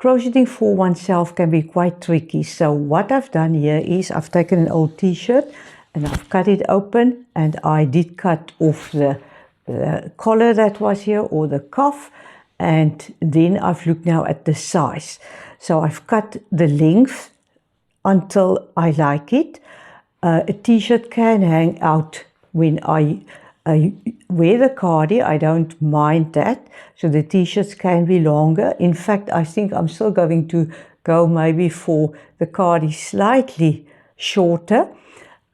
Crocheting for oneself can be quite tricky. So what I've done here is I've taken an old t-shirt and I've cut it open, and I did cut off the collar that was here, or the cuff, and then I've looked now at the size. So I've cut the length until I like it. A t-shirt can hang out when I wear the cardi. I don't mind that. So the t-shirts can be longer. In fact, I think I'm still going to go maybe for the cardi slightly shorter,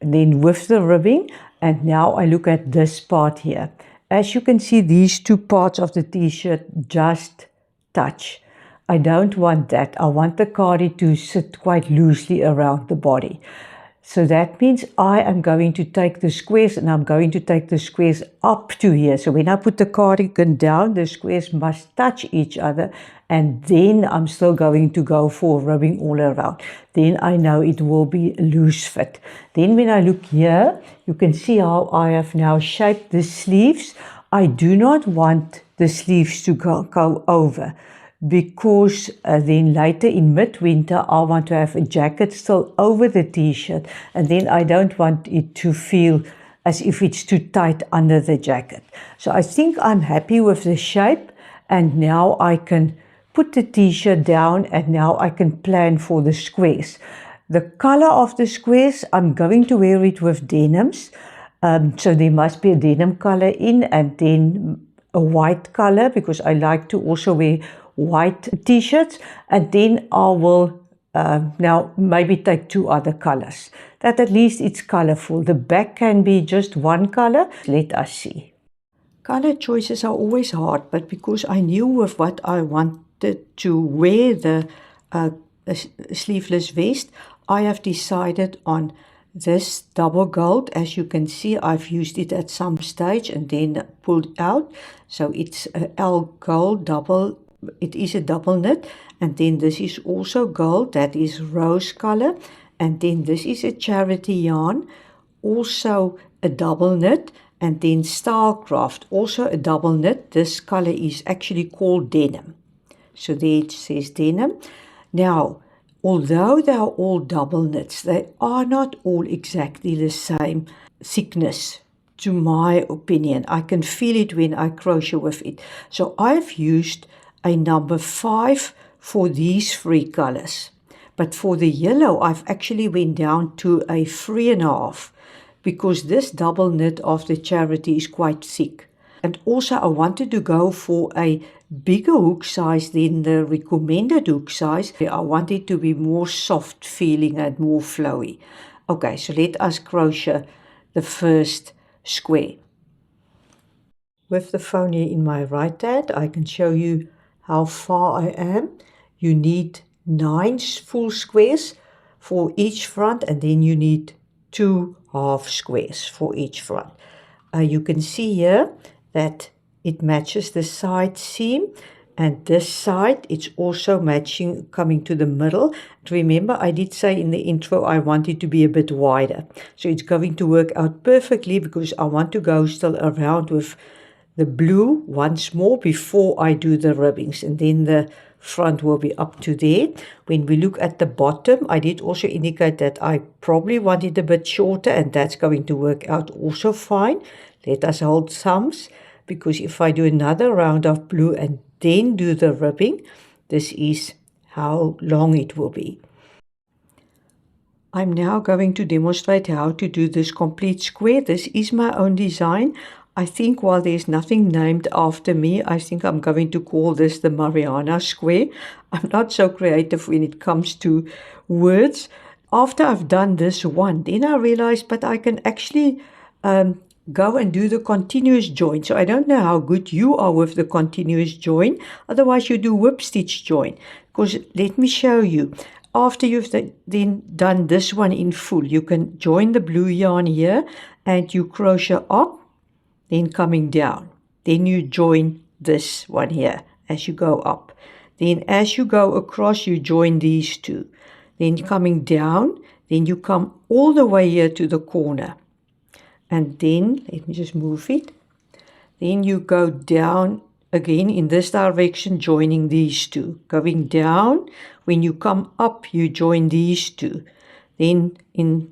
then with the ribbing. And now I look at this part here. As you can see, these two parts of the t-shirt just touch. I don't want that. I want the cardi to sit quite loosely around the body. So that means I am going to take the squares, and I'm going to take the squares up to here. So when I put the cardigan down, the squares must touch each other, and then I'm still going to go for ribbing all around. Then I know it will be loose fit. Then when I look here, you can see how I have now shaped the sleeves. I do not want the sleeves to go over, because then later in midwinter I want to have a jacket still over the t-shirt, and then I don't want it to feel as if it's too tight under the jacket. So I think I'm happy with the shape, and now I can put the t-shirt down, and now I can plan for the squares. The color of the squares, I'm going to wear it with denims, so there must be a denim color in, and then a white color, because I like to also wear white t-shirts, and then I will now maybe take two other colors, that at least it's colorful. The back can be just one color. Let us see. Color choices are always hard, but because I knew with what I wanted to wear the sleeveless vest, I have decided on this double gold. As you can see, I've used it at some stage and then pulled out. So it's a L gold double. It is a double knit, and then this is also gold, that is rose color, and then this is a charity yarn, also a double knit, and then Starcraft, also a double knit. This color is actually called denim. So there it says denim. Now, although they are all double knits, they are not all exactly the same thickness. To my opinion, I can feel it when I crochet with it. So I've used a number 5 for these 3 colors. But for the yellow, I've actually went down to a 3.5, because this double knit of the charity is quite thick. And also I wanted to go for a bigger hook size than the recommended hook size. I want it to be more soft feeling and more flowy. Okay, so let us crochet the first square. With the phone here in my right hand, I can show you how far I am. You need 9 full squares for each front, and then you need 2 half squares for each front. You can see here that it matches the side seam, and this side it's also matching, coming to the middle. Remember, I did say in the intro I want it to be a bit wider, so it's going to work out perfectly, because I want to go still around with the blue once more before I do the ribbings, and then the front will be up to there. When we look at the bottom, I did also indicate that I probably want it a bit shorter, and that's going to work out also fine. Let us hold thumbs, because if I do another round of blue and then do the ribbing, this is how long it will be. I'm now going to demonstrate how to do this complete square. This is my own design. I think while there's nothing named after me, I think I'm going to call this the Mariana square. I'm not so creative when it comes to words. After I've done this one, then I realized, but I can actually go and do the continuous join. So I don't know how good you are with the continuous join. Otherwise you do whip stitch join. Because let me show you. After you've then done this one in full, you can join the blue yarn here and you crochet up, then coming down. Then you join this one here as you go up. Then as you go across, you join these two. Then coming down, then you come all the way here to the corner. And then, let me just move it. Then you go down again in this direction, joining these two. Going down, when you come up, you join these two. Then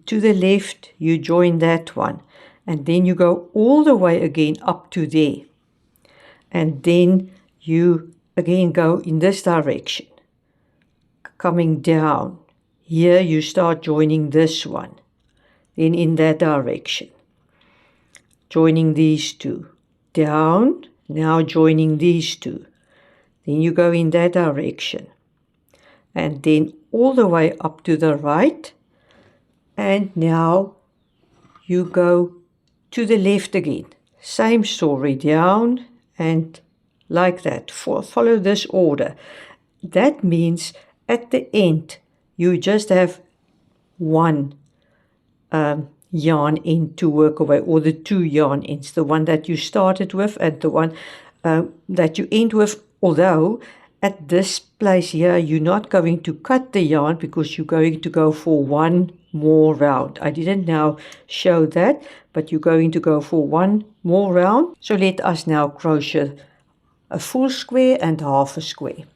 to the left, you join that one. And then you go all the way again up to there. And then you again go in this direction. Coming down. Here you start joining this one. Then in that direction. Joining these two. Down. Now joining these two. Then you go in that direction. And then all the way up to the right. And now you go to the left again. Same story, down and like that. Follow this order. That means at the end, you just have one yarn end to work away, or the two yarn ends, the one that you started with and the one that you end with, although at this place here, you're not going to cut the yarn because you're going to go for one more round. I didn't now show that, but you're going to go for one more round. So let us now crochet a full square and half a square.